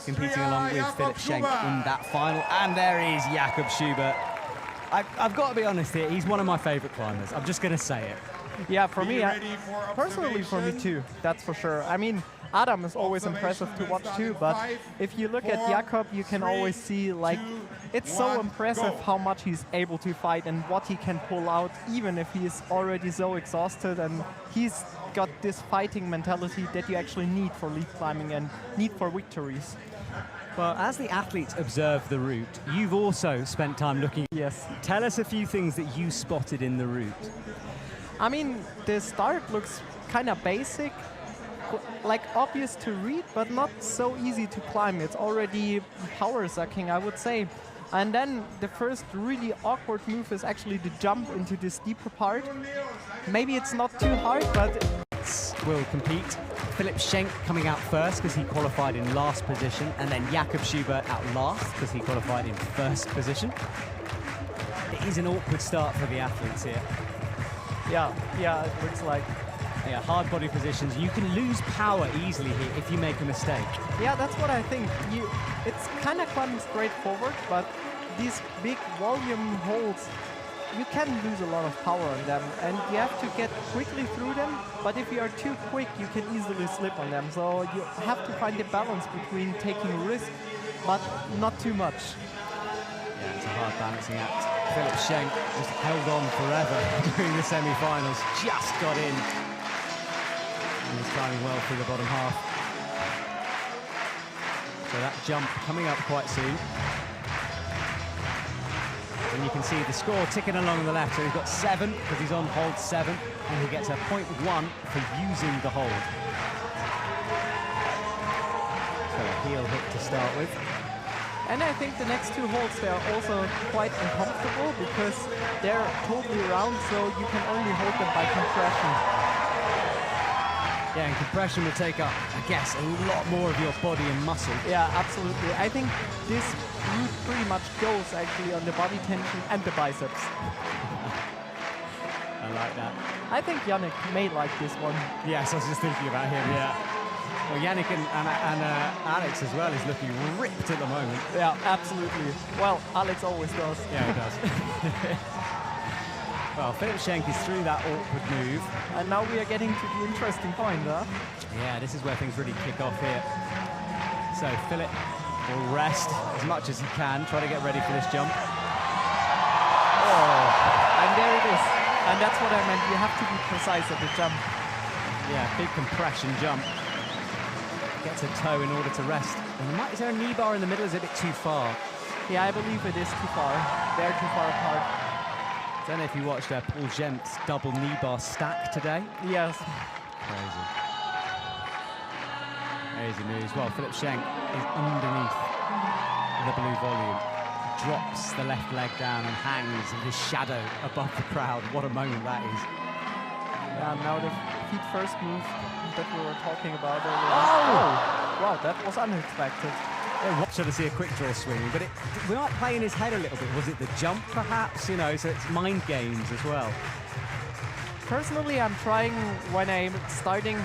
Competing along with Philipp Schenk in that final. And there is Jakob Schubert. I've got to be honest here, he's one of my favourite climbers. I'm just going to say it. Yeah, for me, personally for me too, that's for sure. I mean, Adam is always impressive to watch too, but if you look at Jakob, you can always see, like, it's so impressive how much he's able to fight and what he can pull out, even if he is already so exhausted, and he's got this fighting mentality that you actually need for lead climbing and need for victories. Well, as the athletes observe the route, you've also spent time looking. Yes. Tell us a few things that you spotted in the route. I mean, the start looks kind of basic, like obvious to read, but not so easy to climb. It's already power sucking, I would say. And then the first really awkward move is actually the jump into this deeper part. Maybe it's not too hard, but will compete. Philipp Schenk coming out first because he qualified in last position, and then Jakob Schubert out last because he qualified in first position. It is an awkward start for the athletes here. Yeah, it looks like. Yeah, hard body positions. You can lose power easily here if you make a mistake. Yeah, that's what I think. It's kind of climbing straight forward, but these big volume holds, you can lose a lot of power on them, and you have to get quickly through them, but if you are too quick, you can easily slip on them. So you have to find the balance between taking risk, but not too much. Yeah, it's a hard balancing act. Philipp Schenk just held on forever during the semi-finals, just got in. And he's climbing well through the bottom half. So that jump coming up quite soon. And you can see the score ticking along on the left. So he's got 7 because he's on hold 7, and he gets a 0.1 for using the hold. So a heel hit to start with. And I think the next 2 holds, they are also quite uncomfortable because they're totally round, so you can only hold them by compression. Yeah, and compression will take up, I guess, a lot more of your body and muscle. Yeah, absolutely. I think this route pretty much goes actually on the body tension and the biceps. I like that. I think Yannick may like this one. Yes, I was just thinking about him, yeah. Well, Yannick and Alex as well is looking ripped at the moment. Yeah, absolutely. Well, Alex always does. Yeah, he does. Well, Philipp Schenk is through that awkward move. And now we are getting to the interesting point, huh? Yeah, this is where things really kick off here. So Philipp will rest as much as he can, try to get ready for this jump. Oh, and there it is. And that's what I meant. You have to be precise at the jump. Yeah, big compression jump. Gets a toe in order to rest. And is there a knee bar in the middle? Is it a bit too far? Yeah, I believe it is too far. They're too far apart. I don't know if you watched Paul Gent's double knee bar stack today. Yes. Crazy. Crazy moves. Well, Philipp Schenk is underneath the blue volume. Drops the left leg down and hangs in his shadow above the crowd. What a moment that is. Yeah, now the feet first move that we were talking about earlier. Oh! Wow, that was unexpected. Yeah, trying to see a quick draw swinging, but we might play in his head a little bit. Was it the jump, perhaps? You know, so it's mind games as well. Personally, I'm trying when I'm starting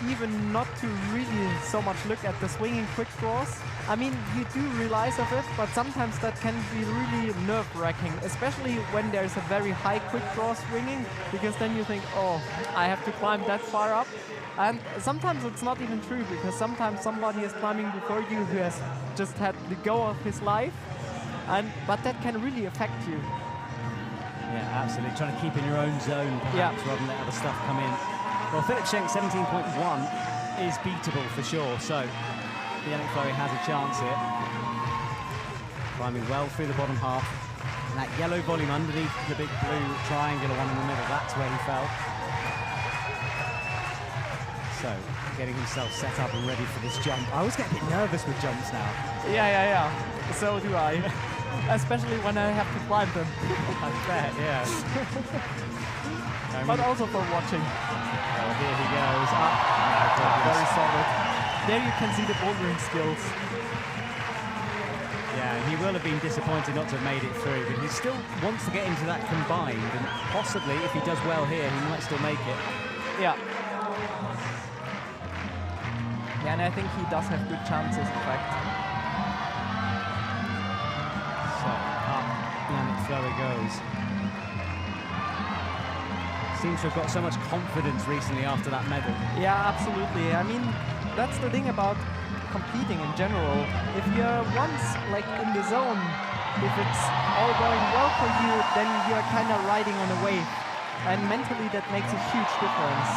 even not to really so much look at the swinging quick draws. I mean, you do realize of it, but sometimes that can be really nerve-wracking, especially when there's a very high quick draw swinging, because then you think, oh, I have to climb that far up. And sometimes it's not even true, because sometimes somebody is climbing before you who has just had the go of his life, but that can really affect you. Yeah, absolutely. Trying to keep in your own zone, perhaps, rather than let other stuff come in. Well, Philipp Schenk 17.1 is beatable for sure, so Yannick Fleury has a chance here. Climbing well through the bottom half. And that yellow volume underneath the big blue triangular one in the middle, that's where he fell. So, getting himself set up and ready for this jump. I always get a bit nervous with jumps now. Yeah. So do I. Especially when I have to climb them. I bet, yeah. But also for watching. Oh, here he goes. Up. Very solid. There you can see the bouldering skills. Yeah, he will have been disappointed not to have made it through, but he still wants to get into that combined, and possibly, if he does well here, he might still make it. Yeah. Yeah, and I think he does have good chances, in fact. So up Yannick Fleury goes. Seems to have got so much confidence recently after that medal. Yeah, absolutely. I mean, that's the thing about competing in general. If you're once like in the zone, if it's all going well for you, then you're kind of riding on a wave. And mentally that makes a huge difference.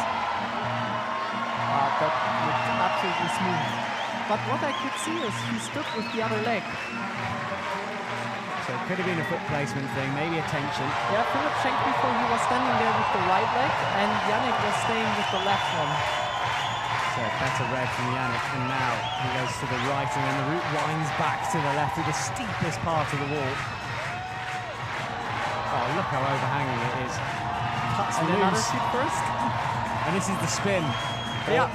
That looked absolutely smooth. But what I could see is he stood with the other leg. So it could have been a foot placement thing, maybe a tension. Yeah, Philipp Schenk before he was standing there with the right leg, and Yannick was staying with the left one. So better read from Yannick, and now he goes to the right, and then the route winds back to the left through the steepest part of the wall. Oh, look how overhanging it is. Cuts And loose. another shoot first. And this is the spin. Yeah.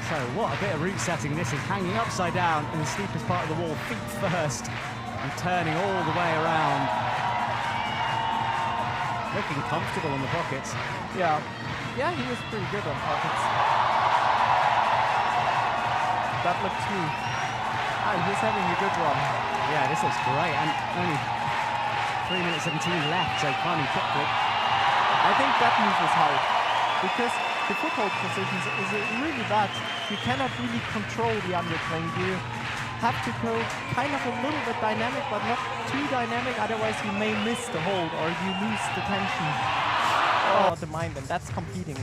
So what a bit of route setting this is, hanging upside down in the steepest part of the wall, feet first, and turning all the way around. Looking comfortable on the pockets. Yeah. Yeah, he was pretty good on pockets. That looked smooth. He's having a good run. Yeah, this looks great, and only 3 minutes 17 left, so climbing quickly. I think that move was hard because the foothold positions is really bad. You cannot really control the undercling. You have to go kind of a little bit dynamic, but not too dynamic, otherwise you may miss the hold or you lose the tension. Oh, the mind, and that's competing.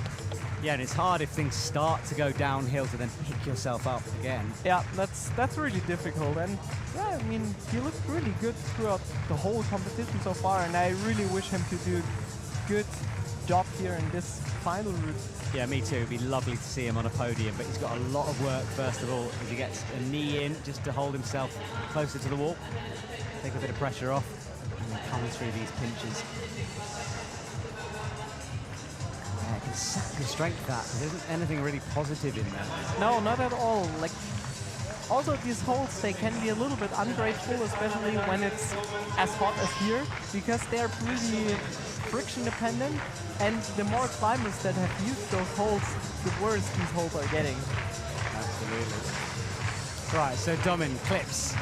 Yeah, and it's hard if things start to go downhill to then pick yourself up again. Yeah, that's really difficult. And yeah, I mean, he looked really good throughout the whole competition so far, and I really wish him to do a good job here in this final route. Yeah, me too. It'd be lovely to see him on a podium, but he's got a lot of work first of all as he gets a knee in just to hold himself closer to the wall, take a bit of pressure off, and then come through these pinches. Yeah, it can sap your strength that. There isn't anything really positive in there. No, not at all. Like, also these holds, they can be a little bit ungrateful, especially when it's as hot as here, because they're pretty friction dependent, and the more climbers that have used those holds, the worse these holds are getting. Absolutely. Right, so Domin clips,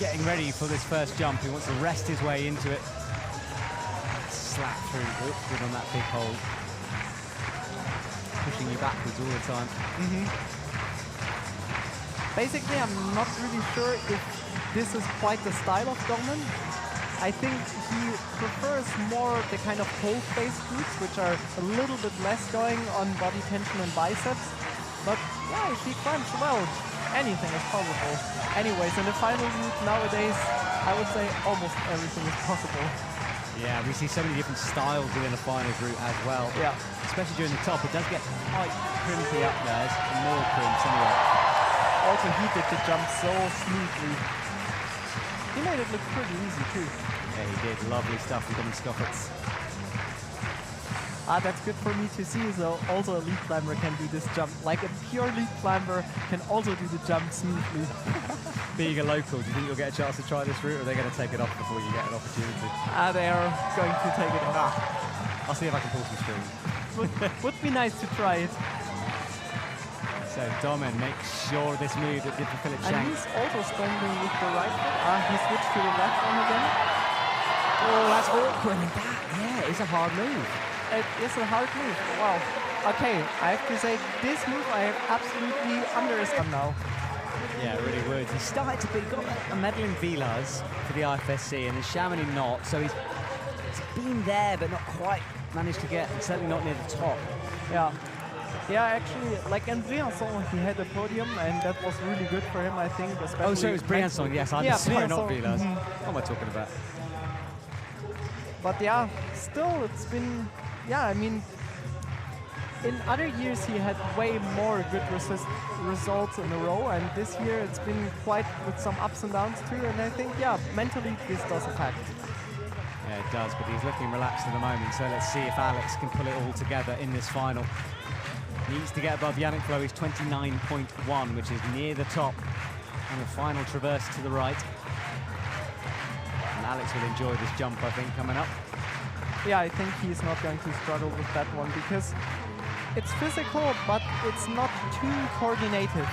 getting ready for this first jump. He wants to rest his way into it. Slap through, awkward on that big hold. Pushing you backwards all the time. Basically, I'm not really sure if this is quite the style of Domin. I think he prefers more the kind of hold-based routes, which are a little bit less going on body tension and biceps. But yeah, if he climbs well, anything is possible. Anyways, in the final route nowadays, I would say almost everything is possible. Yeah, we see so many different styles within a finals route as well. Yeah. Especially during the top, it does get quite crimpy up there. It's more crimps anyway. Also, he did the jump so smoothly. He made it look pretty easy too. Yeah, he did. Lovely stuff with Domin Scoffitz. That's good for me to see, so also a lead climber can do this jump. Like a pure lead climber can also do the jump smoothly. Being a local, do you think you'll get a chance to try this route, or are they going to take it off before you get an opportunity? They are going to take it off. I'll see if I can pull some strings. Would be nice to try it. So Domin makes sure of this move that did for Philipp And Schenk. he's also standing with the right foot. He switched to the left one again. Oh, that's awkward. And that, yeah, it's a hard move. It is a hard move. Wow. Okay, I have to say, this move I have absolutely underestimated now. Yeah, really would. He started to be, got a medal in Villars for the IFSC and in Chamonix not, so he's been there but not quite managed to get, certainly not near the top. Yeah. Yeah, actually, like in Briançon, he had a podium, and that was really good for him, I think. Especially Oh, so it was Briançon, yes. I'm sorry, not Villars. What am I talking about? But yeah, still, it's been, yeah, I mean, in other years he had way more good results in a row, and this year it's been quite with some ups and downs too, and I think, yeah, mentally this does affect. Yeah, it does, but he's looking relaxed at the moment, so let's see if Alex can pull it all together in this final. Needs to get above Yannick Fleury's 29.1, which is near the top, and the final traverse to the right. And Alex will enjoy this jump, I think, coming up. Yeah, I think he's not going to struggle with that one, because it's physical, but it's not too coordinated.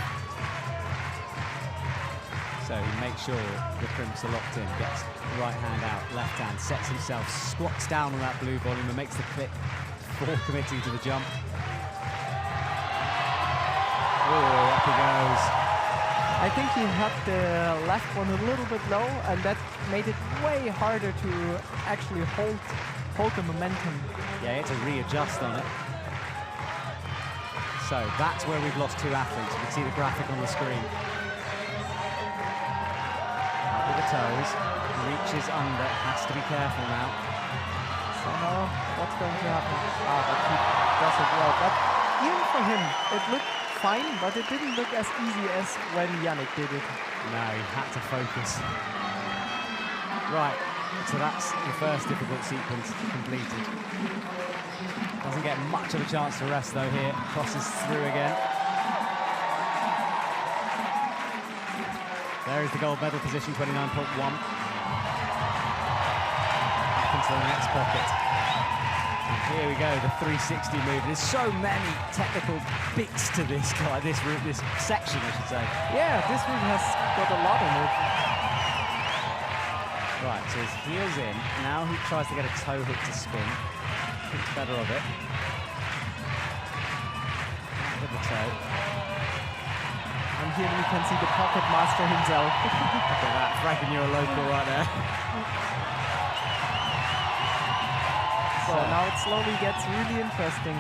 So he makes sure the crimps are locked in, gets right hand out, left hand, sets himself, squats down on that blue volume and makes the click before committing to the jump. Oh, up he goes. I think he had the left one a little bit low, and that made it way harder to actually hold the momentum. Yeah, he had to readjust on it. So that's where we've lost 2 athletes. You can see the graphic on the screen. Up with the toes, reaches under, has to be careful now. So now, what's going to happen? Ah, but he does it well. But even for him, it looked fine, but it didn't look as easy as when Yannick did it. No, he had to focus. Right, so that's the first difficult sequence completed. Doesn't get much of a chance to rest though here. Crosses through again. There is the gold medal position, 29.1. Back into the next pocket. And here we go, the 360 move. There's so many technical bits to this section, I should say. Yeah, this route has got a lot in it. Right, so his heel's in. Now he tries to get a toe hook to spin. Thinks better of it. With the toe. And here we can see the pocket master himself. Look at that, fragging you a local right there. So now it slowly gets really interesting.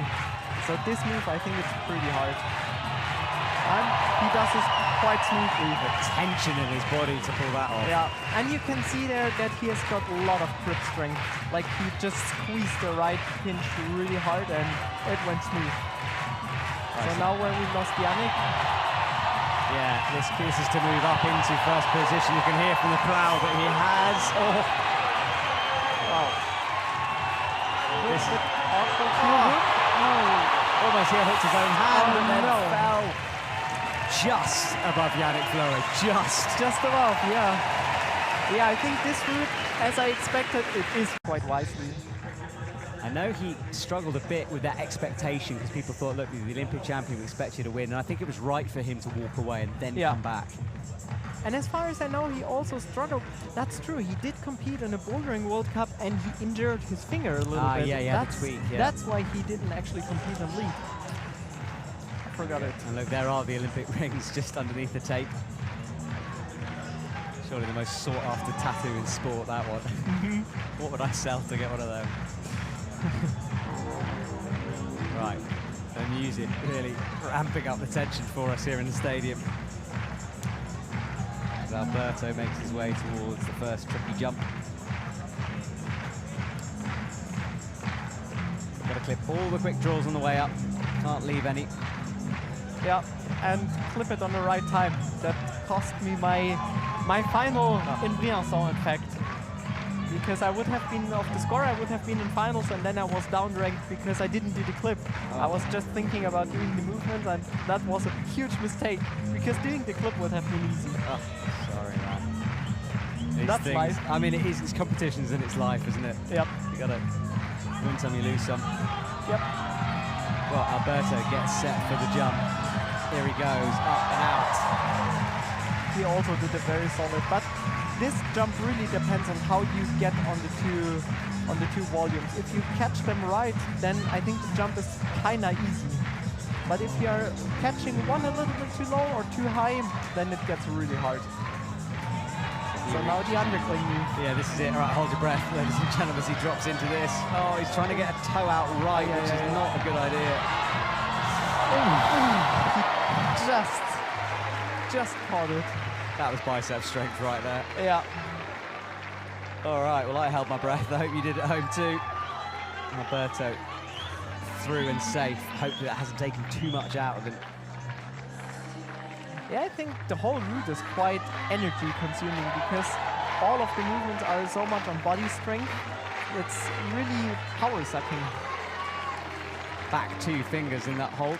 So this move, I think it's pretty hard. And he does this quite smoothly. The tension in his body to pull that off. Yeah, and you can see there that he has got a lot of grip strength. Like he just squeezed the right pinch really hard and it went smooth. So now where we lost Yannick. Yeah, this is to move up into first position. You can hear from the crowd that he has. Oh, wow. This is awkward. No. Almost here hooked his own hand and then no. fell just above Yannick Flower. Just above, yeah. Yeah, I think this route, as I expected, it is quite wisely. I know he struggled a bit with that expectation because people thought, look, the Olympic champion, we expect you to win. And I think it was right for him to walk away and then come back. And as far as I know, he also struggled. That's true. He did compete in a bouldering World Cup and he injured his finger a little bit. Yeah, the tweak, yeah. That's why he didn't actually compete and lead. I forgot it. And look, there are the Olympic rings just underneath the tape. Surely the most sought after tattoo in sport, that one. What would I sell to get one of them? Right, the music really ramping up the tension for us here in the stadium. As Alberto makes his way towards the first tricky jump. Got to clip all the quick draws on the way up. Can't leave any. Yeah, and clip it on the right time. That cost me my final in Briançon, in fact. Because I would have been, of the score, I would have been in finals, and then I was down-ranked because I didn't do the clip. I was just thinking about doing the movement, and that was a huge mistake, because doing the clip would have been easy. Oh, sorry, man. These That's things, life. I mean, it's competitions and it's life, isn't it? Yep. You gotta win some, you lose some. Yep. Well, Alberto gets set for the jump. Here he goes, up and out. He also did it very solid, but this jump really depends on how you get on the two volumes. If you catch them right, then I think the jump is kinda easy. But if you are catching one a little bit too low or too high, then it gets really hard. So now the undercling move. Yeah, this is it. All right, hold your breath, ladies and gentlemen, as he drops into this. Oh, he's trying to get a toe out right, which is not a good idea. He just caught it. That was bicep strength right there. Yeah. All right, well, I held my breath. I hope you did at home too. Alberto through and safe. Hopefully that hasn't taken too much out of him. Yeah, I think the whole route is quite energy consuming because all of the movements are so much on body strength. It's really power sucking. Back 2 fingers in that hold.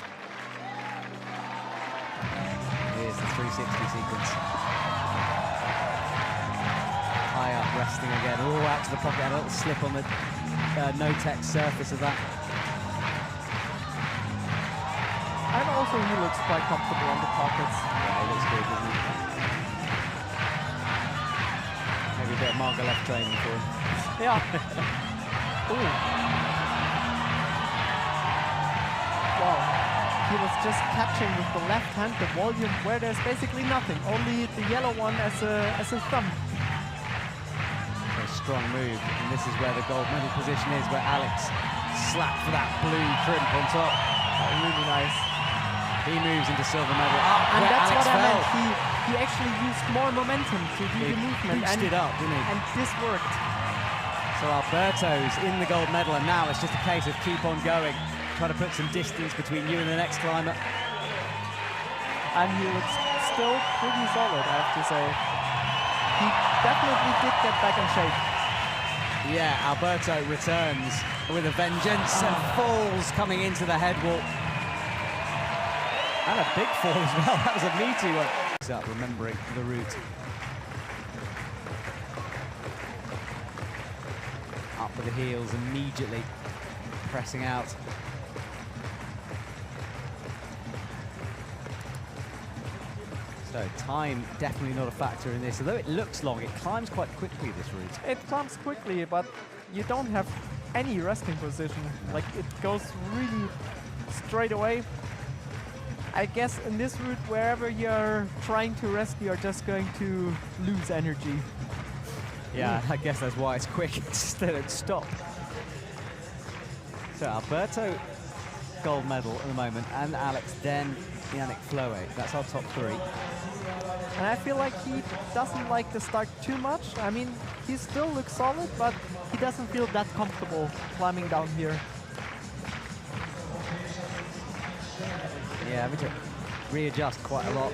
Here's the 360 sequence. High up, resting again. Oh, out to the pocket. A little slip on the no-tech surface of that. actually he looks quite comfortable on the pockets. Yeah, he looks good, doesn't he? Maybe a bit of Margalef training for him. Yeah. Ooh. Wow. He was just catching with the left hand the volume where there's basically nothing, only the yellow one as a thumb. A strong move, and this is where the gold medal position is, where Alex slapped for that blue crimp on top. Really nice. He moves into silver medal. And that's Alex what I fell. meant. He actually used more momentum to do the movement. Boosted up, didn't he? And this worked. So Alberto's in the gold medal, and now it's just a case of keep on going, try to put some distance between you and the next climber. And he looks still pretty solid, I have to say. He definitely did get back in shape. Yeah, Alberto returns with a vengeance and falls coming into the head wall. And a big fall as well. That was a meaty one. Up remembering the route. Up with the heels immediately, pressing out. So time definitely not a factor in this. Although it looks long, it climbs quite quickly, this route. It climbs quickly, but you don't have any resting position. Like, it goes really straight away. I guess in this route, wherever you're trying to rest, you're just going to lose energy. Yeah, I guess that's why it's quick. It's they don't stop. So Alberto, gold medal at the moment, and Alex, then Yannick Floe. That's our top three. And I feel like he doesn't like the start too much. I mean, he still looks solid, but he doesn't feel that comfortable climbing down here. Yeah, having to readjust quite a lot.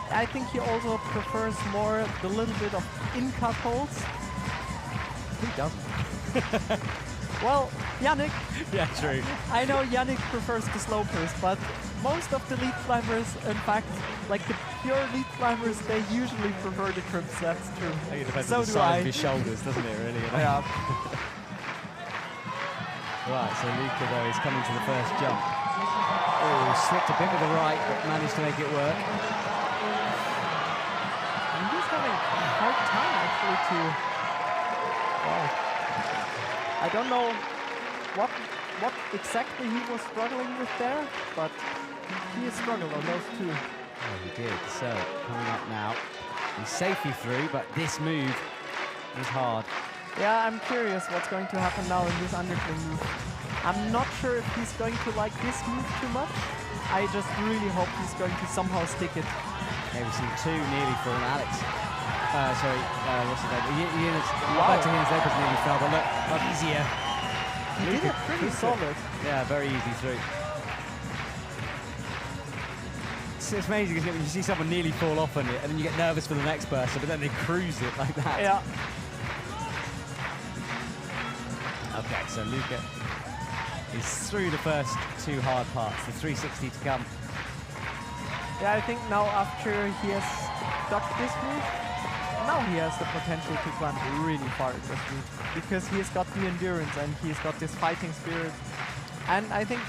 I think he also prefers more the little bit of in-cut holds. Who doesn't? Well, Yannick. Yeah, true. I know Yannick prefers the slopers, but most of the lead climbers, in fact, like the pure lead climbers, they usually prefer the crimps, that's true. I think it depends So on the do size I. of his shoulders, doesn't it, really? You know? Yeah. Right, so Luca, though, is coming to the first jump. Oh, slipped a bit with the right, but managed to make it work. And he's having a hard time, actually, to... Wow. I don't know what exactly he was struggling with there, but he has struggled on those two. Oh, he did. So, coming up now. He's safely through, but this move is hard. Yeah, I'm curious what's going to happen now in this undercling move. I'm not sure if he's going to like this move too much. I just really hope he's going to somehow stick it. Yeah, we've seen two nearly for an Alex. What's his name? Wow. Back to Eunice Lopez nearly fell, but look, not easier. He did it pretty solid. Yeah, very easy through. It's amazing, isn't it, when you see someone nearly fall off on it, and then you get nervous for the next person, but then they cruise it like that. Yeah. Okay, so Luca is through the first two hard parts, the 360 to come. Yeah, I think now after he has ducked this move, now he has the potential to climb really far in this route, because he's got the endurance and he's got this fighting spirit. And I think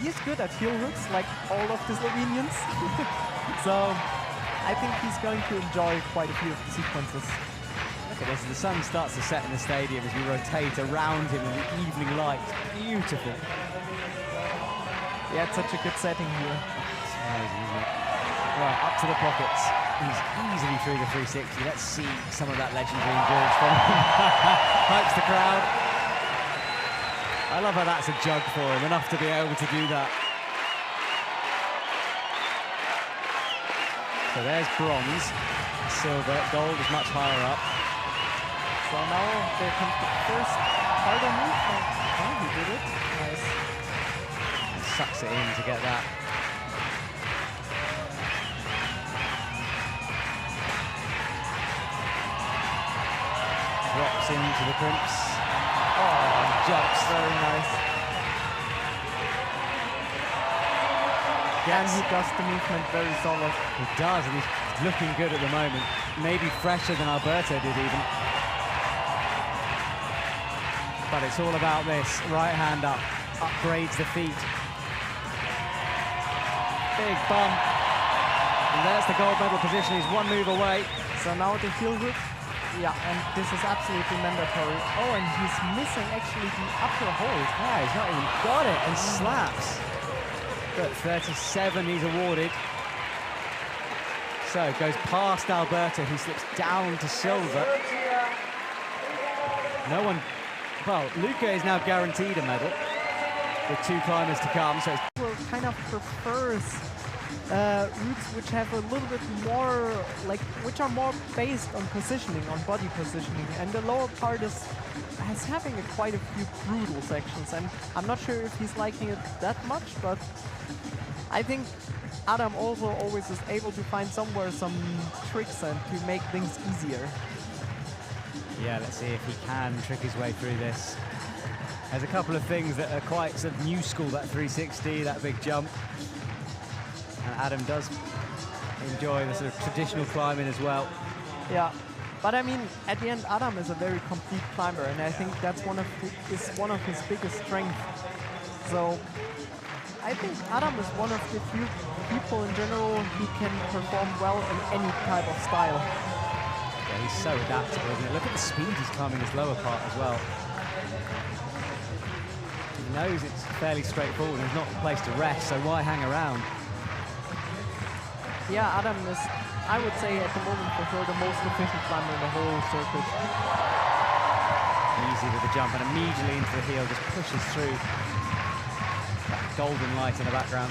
he's good at heel hooks, like all of the Slovenians. So I think he's going to enjoy quite a few of the sequences. Look at this, the sun starts to set in the stadium as we rotate around him in the evening light. Beautiful. Yeah, it's such a good setting here. It's amazing, isn't it? Right, up to the pockets. He's easily through the 360. Let's see some of that legendary endurance from him. Hypes the crowd. I love how that's a jug for him, enough to be able to do that. So there's bronze, silver, gold is much higher up. So now there comes the first harder move. Oh, he did it. Nice. And sucks it in to get that. Drops into the crimps. Oh, jumps. Very nice. And he does the movement very solid. He does, and he's looking good at the moment. Maybe fresher than Alberto did even. But it's all about this. Right hand up, upgrades the feet. Big bump. And there's the gold medal position. He's one move away. So now the heel hook. Yeah, and this is absolutely mandatory. Oh, and he's missing actually the upper hold. Yeah, he's not even got it and slaps. But 37 he's awarded. So goes past Alberto, who slips down to silver. No one, well, Luca is now guaranteed a medal with 2 climbers to come. So it's Well, kind of prefers routes which have a little bit more, like, which are more based on positioning, on body positioning, and the lower part is having quite a few brutal sections, and I'm not sure if he's liking it that much, but I think Adam also always is able to find somewhere some tricks and to make things easier. yeah, let's see if he can trick his way through this. There's a couple of things that are quite sort of new school, that 360, that big jump. And Adam does enjoy the sort of traditional climbing as well. Yeah, but I mean, at the end, Adam is a very complete climber, and I think that's one of his biggest strengths. So I think Adam is one of the few people in general who can perform well in any type of style. Yeah, he's so adaptable, isn't it? Look at the speed he's climbing his lower part as well. He knows it's fairly straightforward. There's not a place to rest, so why hang around? Yeah, Adam is, I would say at the moment for sure, the most efficient climber in the whole circuit. Easy with the jump and immediately into the heel, just pushes through that golden light in the background.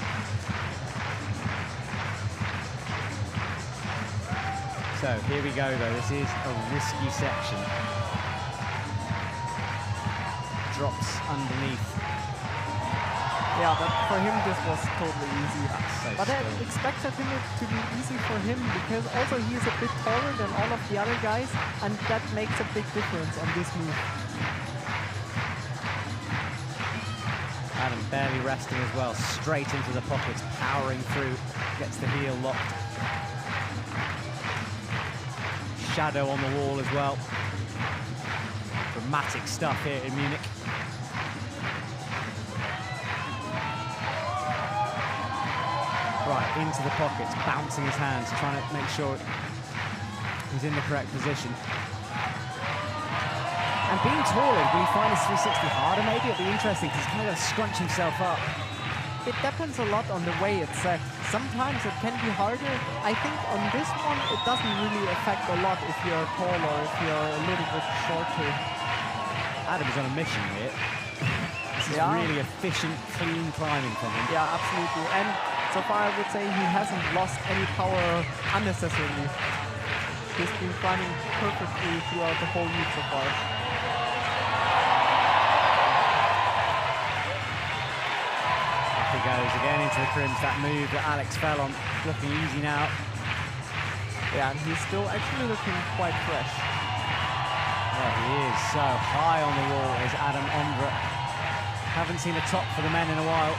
So here we go though, this is a risky section. Drops underneath. Yeah, but for him this was totally easy. So but I skilled. expected him to be easy for him because also he is a bit taller than all of the other guys, and that makes a big difference on this move. Adam barely resting as well, straight into the pockets, powering through, gets the heel locked. Shadow on the wall as well. Dramatic stuff here in Munich. Right, into the pockets, bouncing his hands, trying to make sure he's in the correct position. And being taller, will he find his 360 harder maybe? It'll be interesting because he's kind of scrunch himself up. It depends a lot on the way it's set. Sometimes it can be harder. I think on this one it doesn't really affect a lot if you're tall or if you're a little bit shorter. Adam is on a mission here. This is really efficient, clean climbing from him. Yeah, absolutely. And so far I would say he hasn't lost any power unnecessarily. He's been climbing perfectly throughout the whole week so far. Up he goes again into the crimps, that move that Alex fell on, looking easy now. Yeah, and he's still actually looking quite fresh. There he is, so high on the wall is Adam Ondra. Haven't seen a top for the men in a while.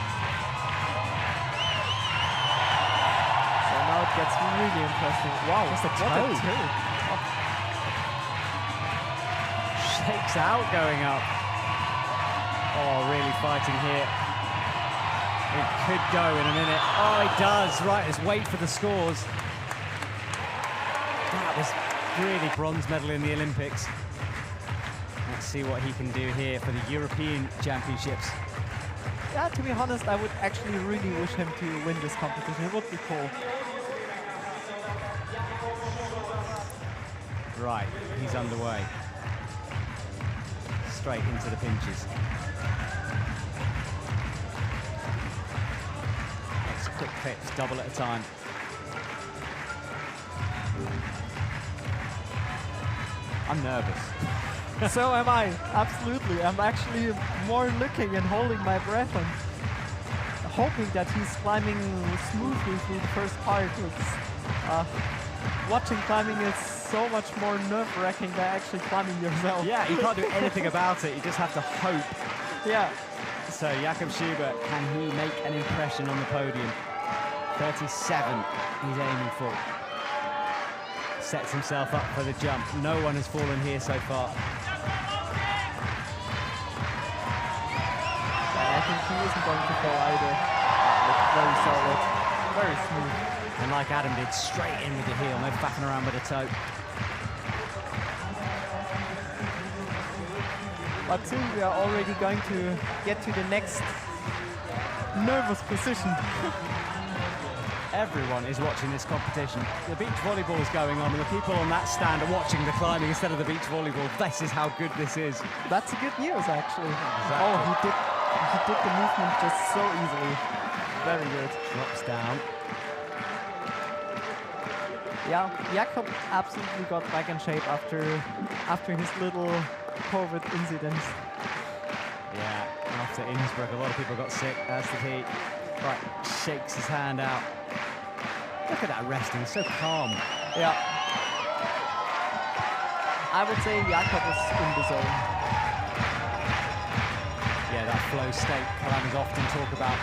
So now it gets really interesting. Wow, Just a what toe. a toe. Shakes out going up. Oh, really fighting here. It could go in a minute. Oh, it does. Right, let's wait for the scores. That was really bronze medal in the Olympics. Let's see what he can do here for the European Championships. Yeah, to be honest, I would actually really wish him to win this competition. It would be cool. Right, he's underway. Straight into the pinches. Next quick clips, double at a time. I'm nervous. So am I, absolutely. I'm actually more looking and holding my breath and hoping that he's climbing smoothly through the first part. Watching climbing is so much more nerve-wracking than actually climbing yourself. Yeah, you can't do anything about it. You just have to hope. Yeah. So Jakob Schubert, can he make an impression on the podium? 37 he's aiming for. Sets himself up for the jump. No one has fallen here so far. I think he isn't going to fall either. Looks very solid. Very smooth. And like Adam did, straight in with the heel, no faffing around with the toe. But soon we are already going to get to the next nervous position. Everyone is watching this competition. The beach volleyball is going on, and the people on that stand are watching the climbing instead of the beach volleyball. This is how good this is. That's a good news, actually. Exactly. Oh, he did the movement just so easily. Very good. Drops down. Yeah, Jakob absolutely got back in shape after his little COVID incident. Yeah, after Innsbruck, a lot of people got sick, as did he. Right, shakes his hand out. Look at that resting, he's so calm. Yeah. I would say Jakob is in the zone. Yeah, that flow state Calamis often talk about.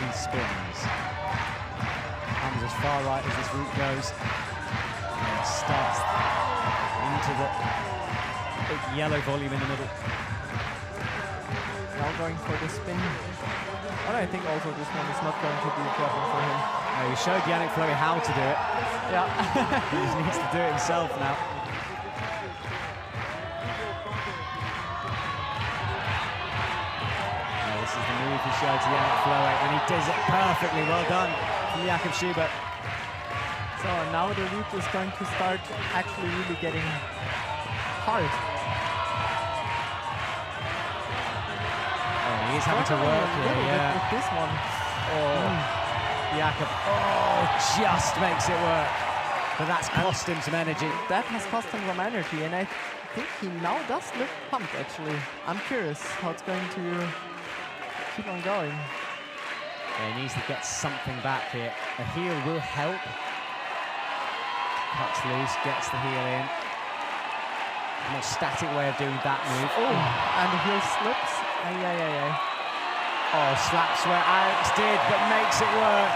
He spins. Comes as far right as this route goes. And starts into the big yellow volume in the middle. Now going for the spin. But I think also this one is not going to be a problem for him. He showed Yannick Fleury how to do it. Yeah. He just needs to do it himself now. This is the move he showed to Yannick Fleury, and he does it perfectly. Well done from Jakob Schubert. So now the loop is going to start actually really getting hard. He's having to work here, yeah. With this one. Jakob, just makes it work. But that's cost him some energy. That has cost him some energy, and I think he now does look pumped, actually. I'm curious how it's going to keep on going. Yeah, he needs to get something back here. The heel will help. Cuts loose, gets the heel in. A more static way of doing that move. And the heel slips. Slaps where Alex did, but makes it work.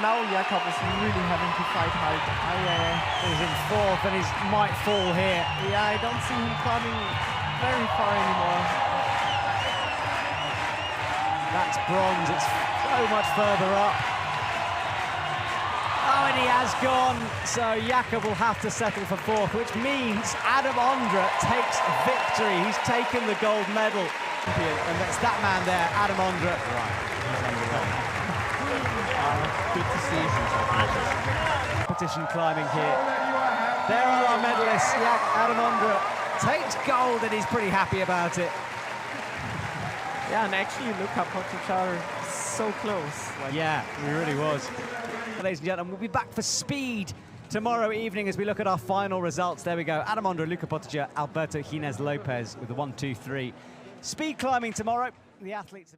Now Jakob is really having to fight hard. He's in fourth and he might fall here. Yeah, I don't see him climbing very far anymore. That's bronze, it's so much further up. Oh, and he has gone. So Jakob will have to settle for fourth, which means Adam Ondra takes victory. He's taken the gold medal. And that's that man there, Adam Ondra. Right, good to see. Competition climbing here. There are our medalists. Adam Ondra takes gold and he's pretty happy about it. Yeah, and actually Luka Pogačar so close. Yeah, he really was. Ladies and gentlemen, we'll be back for speed tomorrow evening as we look at our final results. There we go. Adam Ondra, Luka Pogačar, Alberto Gines Lopez with the 1, 2, 3. Speed climbing tomorrow. The athletes...